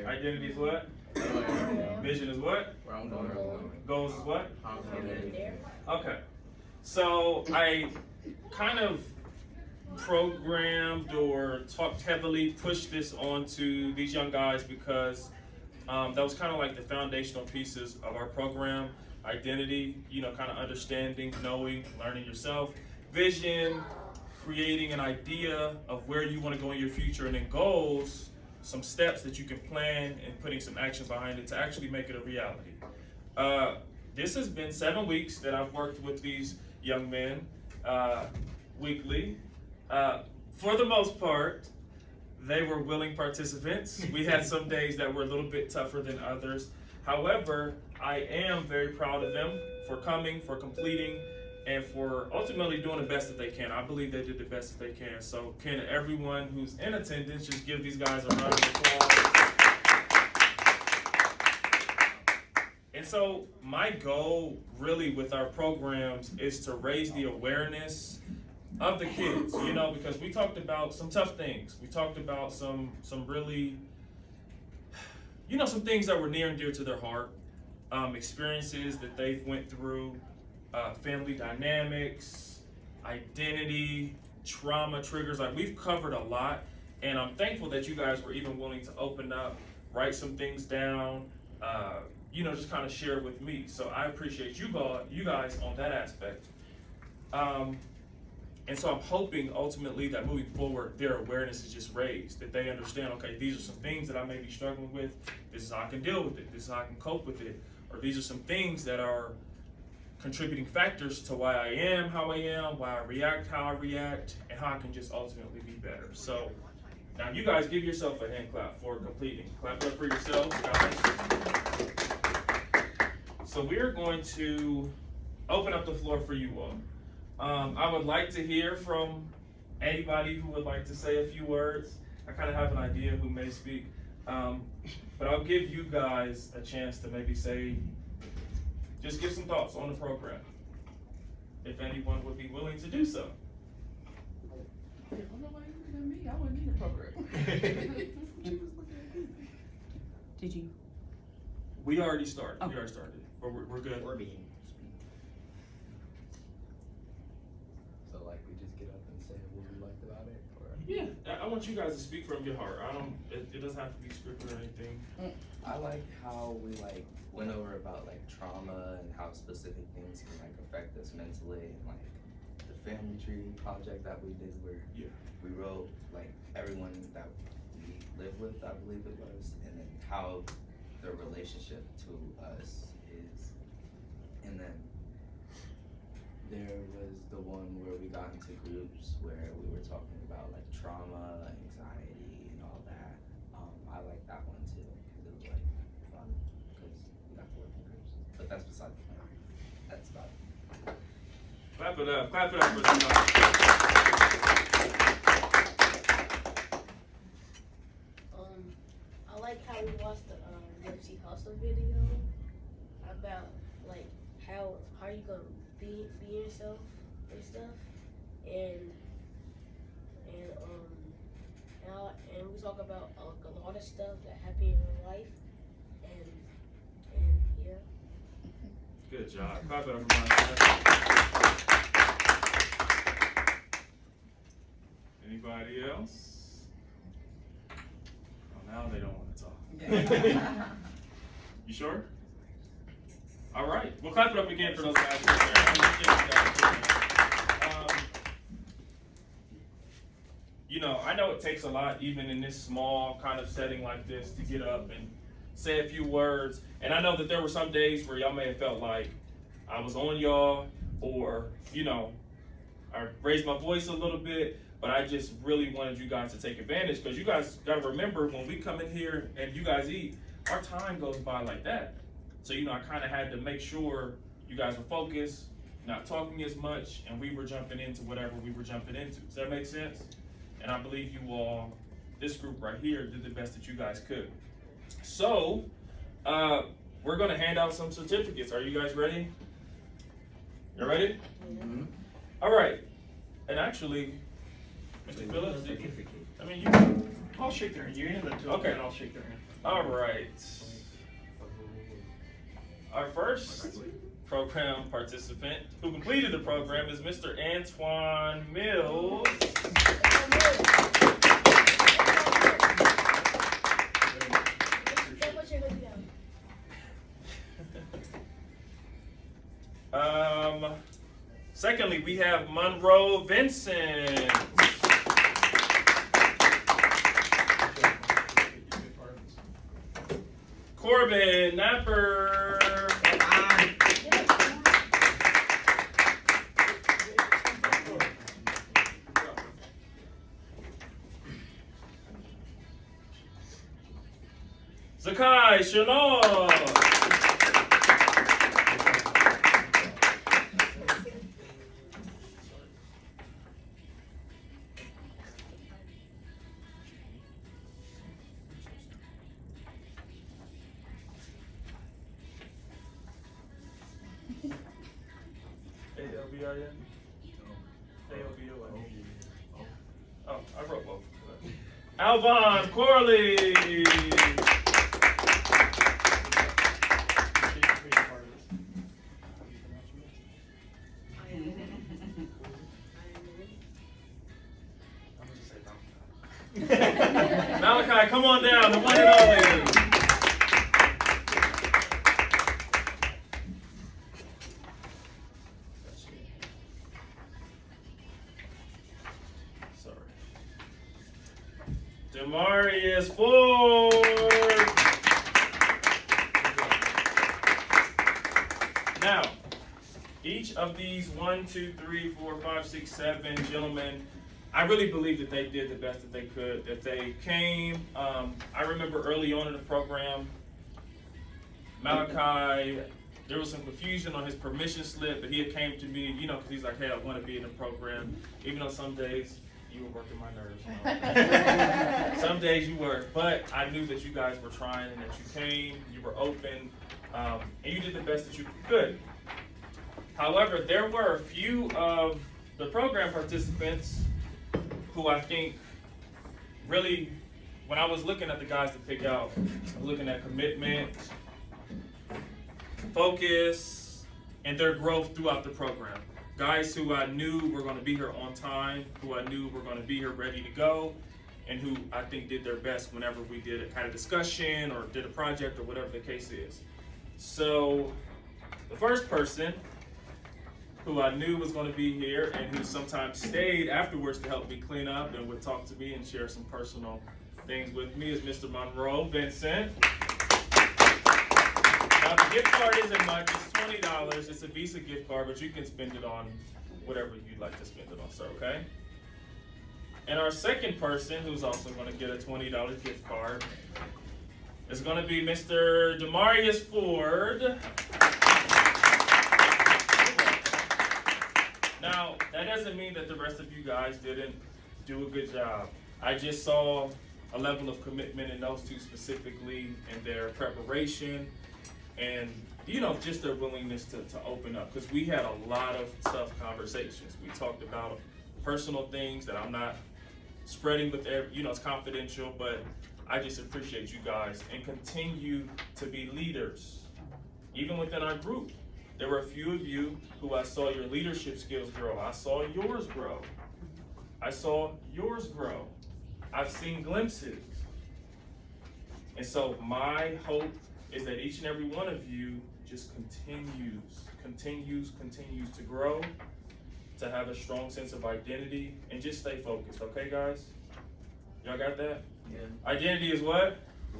Identity is what? Vision is what? Where I'm going. Goals is what? How I'm going to get there. Okay. So I kind of programmed or talked heavily, pushed this onto these young guys because that was kind of like the foundational pieces of our program. Identity, kind of understanding, knowing, learning yourself. Vision, creating an idea of where you want to go in your future, and then goals, some steps that you can plan and putting some action behind it to actually make it a reality. This has been 7 weeks that I've worked with these young men weekly. For the most part, they were willing participants. We had some days that were a little bit tougher than others. However, I am very proud of them for coming, for completing, and for ultimately doing the best that they can. I believe they did the best that they can. So can everyone who's in attendance just give these guys a round of applause? And so my goal really with our programs is to raise the awareness of the kids, because we talked about some tough things. We talked about some really, some things that were near and dear to their heart, experiences that they've went through, family dynamics, identity, trauma triggers. Like, we've covered a lot, and I'm thankful that you guys were even willing to open up, write some things down, just kind of share with me. So I appreciate you guys on that aspect. And so I'm hoping ultimately that moving forward, their awareness is just raised, that they understand, okay, these are some things that I may be struggling with. This is how I can deal with it. This is how I can cope with it. Or these are some things that are contributing factors to why I am how I am, why I react how I react, and how I can just ultimately be better. So now you guys give yourself a hand clap for completing. Clap up for yourselves, guys. So we're going to open up the floor for you all. I would like to hear from anybody who would like to say a few words. I kind of have an idea who may speak, but I'll give you guys a chance to maybe just give some thoughts on the program, if anyone would be willing to do so. I don't know why you're looking at me. I wouldn't need a program. She was looking at me. Did you? We already started. Oh. We already started. We're good. We're being. So, we just get up and say what we liked about it? Or? Yeah, I want you guys to speak from your heart. It doesn't have to be scripted or anything. I like how we went over about trauma and how specific things can affect us mentally, and the family tree project that we did where we wrote everyone that we live with, I believe it was, and then how their relationship to us is. And then there was the one where we got into groups where we were talking about trauma, anxiety, and all that. I like that one too because it was fun because we got to work in groups. But that's beside the point. That's about it. Clap it up. Clap it up for tonight. I like how we watched the Nipsey Hussle video about how you gonna be yourself and stuff, and we talk about a lot of stuff that happened in your life, and yeah. Good job. Clap it up, everybody. Anybody else? Oh, now they don't want to talk. You sure? All right. We'll clap it up again for those guys. I know it takes a lot, even in this small kind of setting like this, to get up and say a few words. And I know that there were some days where y'all may have felt like I was on y'all, or, I raised my voice a little bit, but I just really wanted you guys to take advantage, because you guys got to remember, when we come in here and you guys eat, our time goes by like that. So, I kind of had to make sure you guys were focused, not talking as much, and we were jumping into whatever we were jumping into. Does that make sense? And I believe you all, this group right here, did the best that you guys could. So, we're going to hand out some certificates. Are you guys ready? You ready? Mm-hmm. All right. And actually, Mr. Phillips, Certificate. you. I'll shake their hand. You hand it to them, Okay. and I'll shake their hand. All right. Our first program participant who completed the program is Mr. Antoine Mills. Secondly, we have Monroe Vincent. Corbin Napper. Zakai Chanel. ALBIN? ALBON. Oh, I wrote both. Alvon Corley. Malachi, come on down, the one and only. Sorry. Demarius Ford. Now, each of these 1, 2, 3, 4, 5, 6, 7 gentlemen, I really believe that they did the best that they could, that they came. I remember early on in the program, Malachi, there was some confusion on his permission slip, but he had came to me, because he's like, hey, I want to be in the program, even though some days you were working my nerves. Some days you were, but I knew that you guys were trying and that you came, you were open, and you did the best that you could. However, there were a few of the program participants who I think really, when I was looking at the guys to pick out, I was looking at commitment, focus, and their growth throughout the program. Guys who I knew were going to be here on time, who I knew were going to be here ready to go, and who I think did their best whenever we had a discussion or did a project or whatever the case is. So the first person who I knew was going to be here and who sometimes stayed afterwards to help me clean up and would talk to me and share some personal things with me is Mr. Monroe Vincent. Now the gift card isn't much, it's $20. It's a Visa gift card, but you can spend it on whatever you'd like to spend it on, sir, okay? And our second person who's also going to get a $20 gift card is going to be Mr. Demarius Ford. Now, that doesn't mean that the rest of you guys didn't do a good job. I just saw a level of commitment in those two specifically in their preparation and, just their willingness to open up. Because we had a lot of tough conversations. We talked about personal things that I'm not spreading with it's confidential, but I just appreciate you guys and continue to be leaders, even within our group. There were a few of you who I saw your leadership skills grow. I saw yours grow. I saw yours grow. I've seen glimpses. And so my hope is that each and every one of you just continues to grow, to have a strong sense of identity, and just stay focused, okay, guys? Y'all got that? Yeah. Identity is what?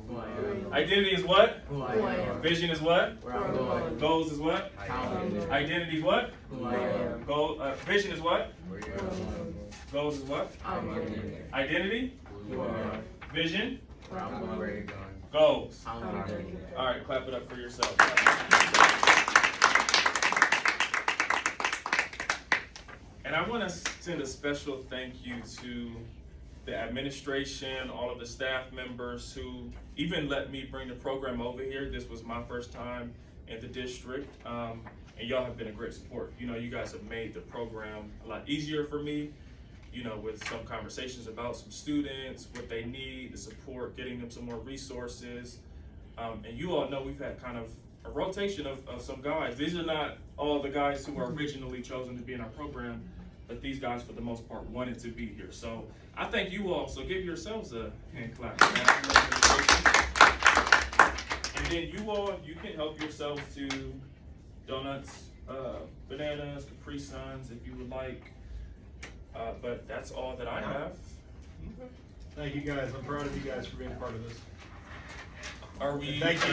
Who I am. Identity is what? Who I am. Vision is what? Where I'm going. Goals is what? Identity is what? Who I am. Vision is what? Where you're going. Goals is what? I'm getting there. Identity? Who I am. Vision? Where I'm going. Where you're going. Goals. I'm getting there. All right, clap it up for yourself. And I want to send a special thank you to the administration, all of the staff members who even let me bring the program over here. This was my first time in the district, and y'all have been a great support. You guys have made the program a lot easier for me, you know, with some conversations about some students, what they need, the support, getting them some more resources. And you all know we've had kind of a rotation of some guys. These are not all the guys who were originally chosen to be in our program, but these guys, for the most part, wanted to be here. So I thank you all. So give yourselves a hand clap. And then you all, you can help yourselves to donuts, bananas, Capri Suns, if you would like. But that's all that I have. Thank you guys. I'm proud of you guys for being part of this. Are we? Thank you.